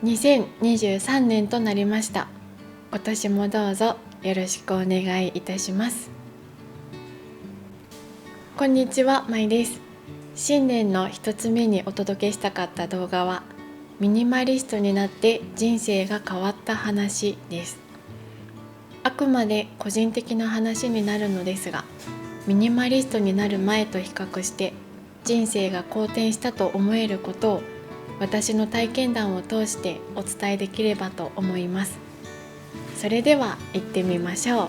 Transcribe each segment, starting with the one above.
2023年となりました。今年もどうぞよろしくお願いいたします。こんにちは、まいです。新年の一つ目にお届けしたかった動画は、ミニマリストになって人生が変わった話です。あくまで個人的な話になるのですが、ミニマリストになる前と比較して人生が好転したと思えることを私の体験談を通してお伝えできればと思います。それでは行ってみましょう。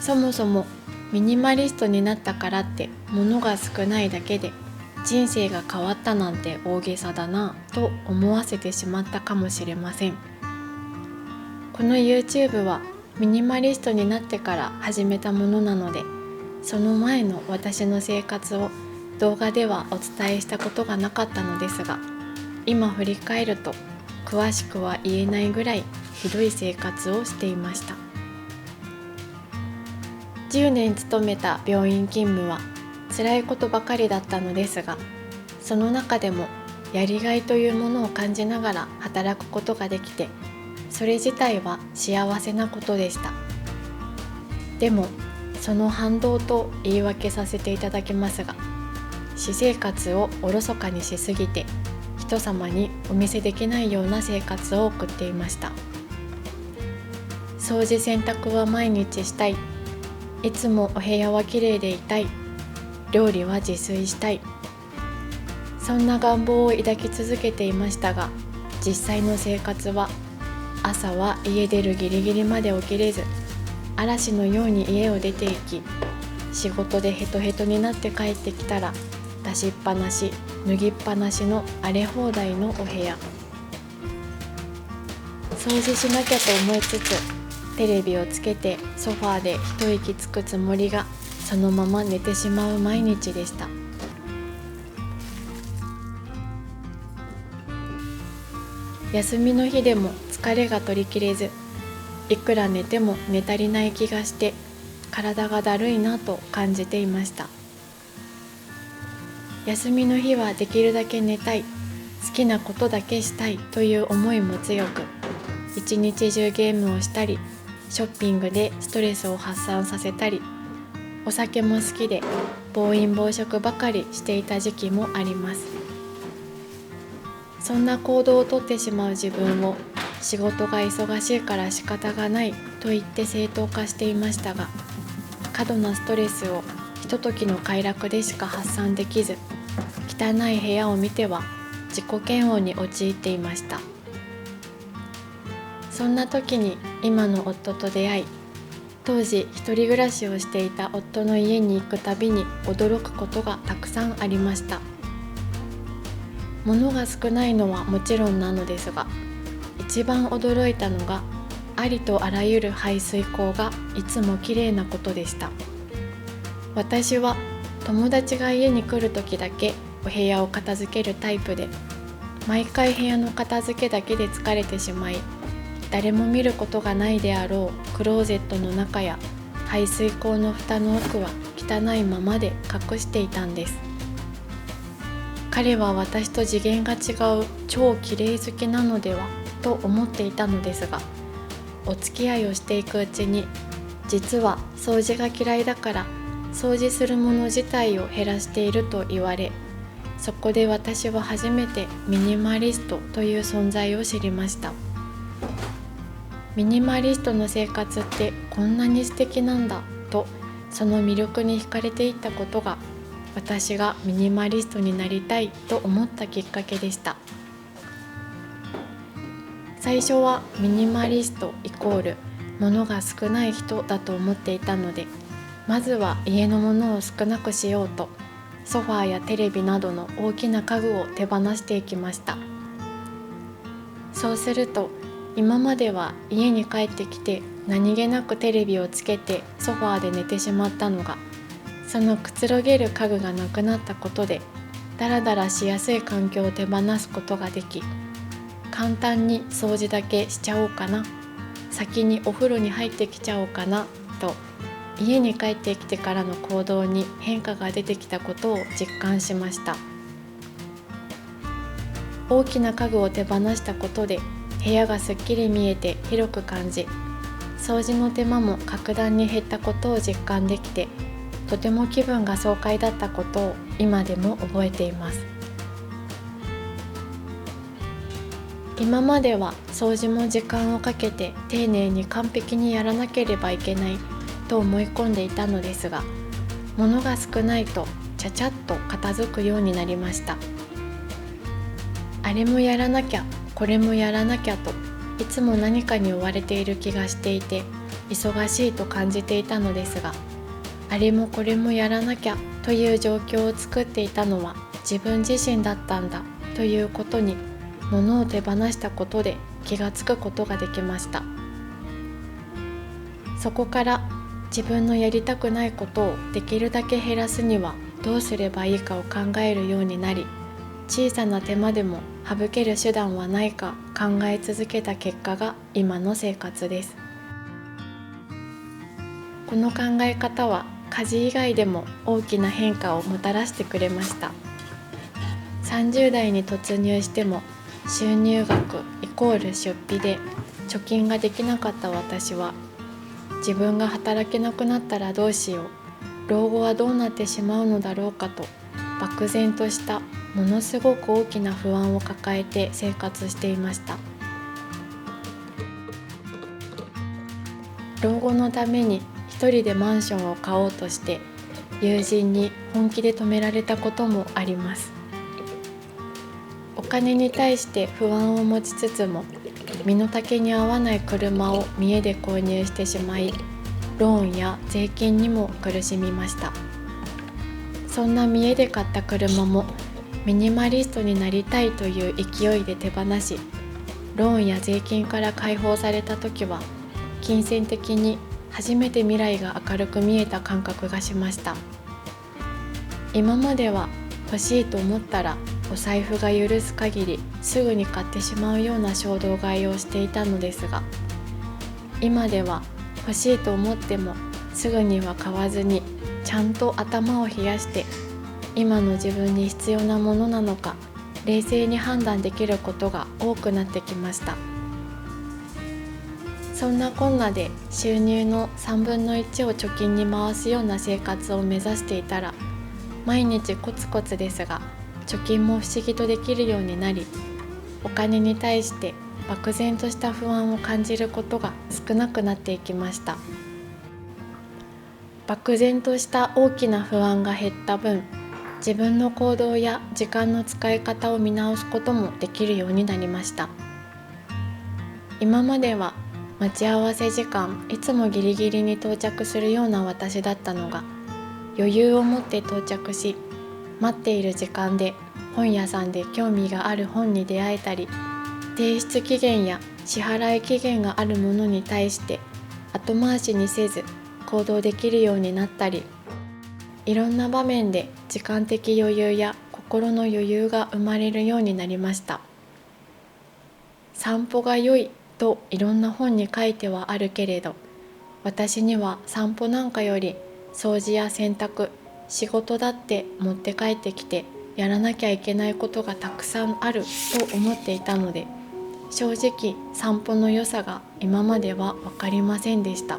そもそもミニマリストになったからって物が少ないだけで人生が変わったなんて大げさだなと思わせてしまったかもしれません。この YouTube はミニマリストになってから始めたものなので、その前の私の生活を動画ではお伝えしたことがなかったのですが、今振り返ると詳しくは言えないぐらいひどい生活をしていました。10年勤めた病院勤務は辛いことばかりだったのですが、その中でもやりがいというものを感じながら働くことができて、それ自体は幸せなことでした。でもその反動と言い訳させていただきますが、私生活をおろそかにしすぎて人様にお見せできないような生活を送っていました。掃除洗濯は毎日したい、いつもお部屋はきれいでいたい、料理は自炊したい、そんな願望を抱き続けていましたが、実際の生活は朝は家出るギリギリまで起きれず、嵐のように家を出ていき、仕事でヘトヘトになって帰ってきたら出しっぱなし脱ぎっぱなしの荒れ放題のお部屋。掃除しなきゃと思いつつテレビをつけてソファーで一息つくつもりがそのまま寝てしまう毎日でした。休みの日でも疲れが取りきれず、いくら寝ても寝足りない気がして体がだるいなと感じていました。休みの日はできるだけ寝たい、好きなことだけしたいという思いも強く、一日中ゲームをしたり、ショッピングでストレスを発散させたり、お酒も好きで暴飲暴食ばかりしていた時期もあります。そんな行動をとってしまう自分を仕事が忙しいから仕方がないと言って正当化していましたが、過度なストレスをひとときの快楽でしか発散できず、汚い部屋を見ては自己嫌悪に陥っていました。そんな時に今の夫と出会い、当時一人暮らしをしていた夫の家に行くたびに驚くことがたくさんありました。物が少ないのはもちろんなのですが、一番驚いたのがありとあらゆる排水口がいつもきれいなことでした。私は友達が家に来る時だけお部屋を片付けるタイプで、毎回部屋の片付けだけで疲れてしまい、誰も見ることがないであろうクローゼットの中や排水口の蓋の奥は汚いままで隠していたんです。彼は私と次元が違う超綺麗好きなのではと思っていたのですが、お付き合いをしていくうちに、実は掃除が嫌いだから掃除するもの自体を減らしていると言われ、そこで私は初めてミニマリストという存在を知りました。ミニマリストの生活ってこんなに素敵なんだと、その魅力に惹かれていったことが、私がミニマリストになりたいと思ったきっかけでした。最初はミニマリストイコール物が少ない人だと思っていたので、まずは家のものを少なくしようと、ソファーやテレビなどの大きな家具を手放していきました。そうすると、今までは家に帰ってきて何気なくテレビをつけてソファーで寝てしまったのが、そのくつろげる家具がなくなったことでダラダラしやすい環境を手放すことができ、簡単に掃除だけしちゃおうかな、先にお風呂に入ってきちゃおうかなと、家に帰ってきてからの行動に変化が出てきたことを実感しました。大きな家具を手放したことで部屋がすっきり見えて広く感じ、掃除の手間も格段に減ったことを実感できて、とても気分が爽快だったことを今でも覚えています。今までは掃除も時間をかけて丁寧に完璧にやらなければいけないと思い込んでいたのですが、物が少ないとちゃちゃっと片付くようになりました。あれもやらなきゃ、これもやらなきゃといつも何かに追われている気がしていて、忙しいと感じていたのですが、あれもこれもやらなきゃという状況を作っていたのは自分自身だったんだということに、物を手放したことで気がつくことができました。そこから自分のやりたくないことをできるだけ減らすにはどうすればいいかを考えるようになり、小さな手間でも省ける手段はないか考え続けた結果が今の生活です。この考え方は家事以外でも大きな変化をもたらしてくれました。30代に突入しても収入額イコール出費で貯金ができなかった私は、自分が働けなくなったらどうしよう、老後はどうなってしまうのだろうかと漠然としたものすごく大きな不安を抱えて生活していました。老後のために一人でマンションを買おうとして友人に本気で止められたこともあります。お金に対して不安を持ちつつも、身の丈に合わない車を見栄で購入してしまい、ローンや税金にも苦しみました。そんな見栄で買った車もミニマリストになりたいという勢いで手放し、ローンや税金から解放された時は、金銭的に初めて未来が明るく見えた感覚がしました。今までは欲しいと思ったらお財布が許す限りすぐに買ってしまうような衝動買いをしていたのですが、今では欲しいと思ってもすぐには買わずに、ちゃんと頭を冷やして今の自分に必要なものなのか冷静に判断できることが多くなってきました。そんなこんなで収入の3分の1を貯金に回すような生活を目指していたら、毎日コツコツですが貯金も不思議とできるようになり、お金に対して漠然とした不安を感じることが少なくなっていきました。漠然とした大きな不安が減った分、自分の行動や時間の使い方を見直すこともできるようになりました。今までは待ち合わせ時間いつもギリギリに到着するような私だったのが、余裕を持って到着し、待っている時間で本屋さんで興味がある本に出会えたり、提出期限や支払い期限があるものに対して後回しにせず行動できるようになったり、いろんな場面で時間的余裕や心の余裕が生まれるようになりました。散歩が良いといろんな本に書いてはあるけれど、私には散歩なんかより掃除や洗濯、仕事だって持って帰ってきてやらなきゃいけないことがたくさんあると思っていたので、正直散歩の良さが今までは分かりませんでした。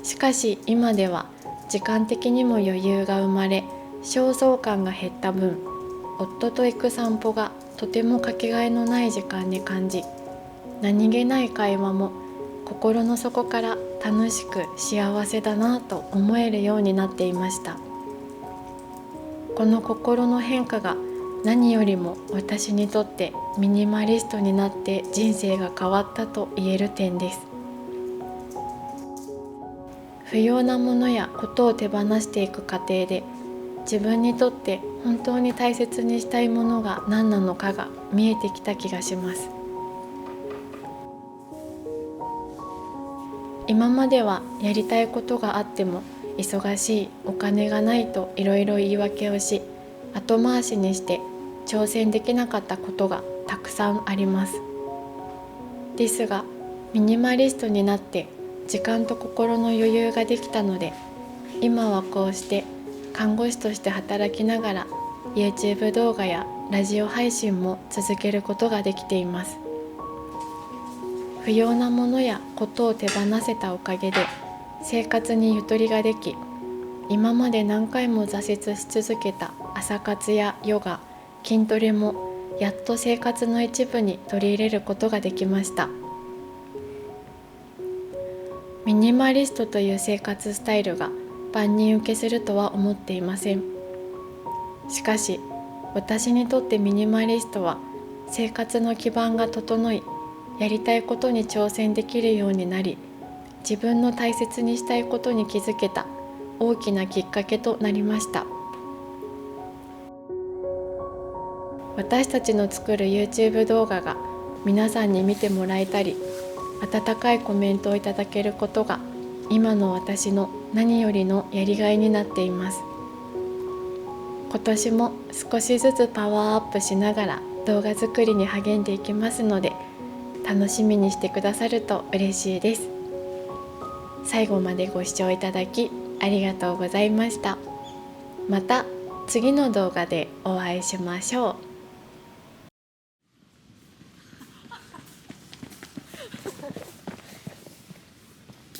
しかし今では時間的にも余裕が生まれ、焦燥感が減った分、夫と行く散歩がとてもかけがえのない時間に感じ、何気ない会話も心の底から楽しく幸せだなと思えるようになっていました。この心の変化が何よりも私にとってミニマリストになって人生が変わったと言える点です。不要なものやことを手放していく過程で、自分にとって本当に大切にしたいものが何なのかが見えてきた気がします。今まではやりたいことがあっても忙しい、お金がないといろいろ言い訳をし、後回しにして挑戦できなかったことがたくさんあります。ですがミニマリストになって時間と心の余裕ができたので、今はこうして看護師として働きながら YouTube 動画やラジオ配信も続けることができています。不要なものやことを手放せたおかげで生活にゆとりができ、今まで何回も挫折し続けた朝活やヨガ、筋トレもやっと生活の一部に取り入れることができました。ミニマリストという生活スタイルが万人受けするとは思っていません。しかし私にとってミニマリストは生活の基盤が整い、やりたいことに挑戦できるようになり、自分の大切にしたいことに気づけた大きなきっかけとなりました。私たちの作る YouTube 動画が皆さんに見てもらえたり、温かいコメントをいただけることが今の私の何よりのやりがいになっています。今年も少しずつパワーアップしながら動画作りに励んでいきますので、楽しみにしてくださると嬉しいです。最後までご視聴いただきありがとうございました。また次の動画でお会いしましょう。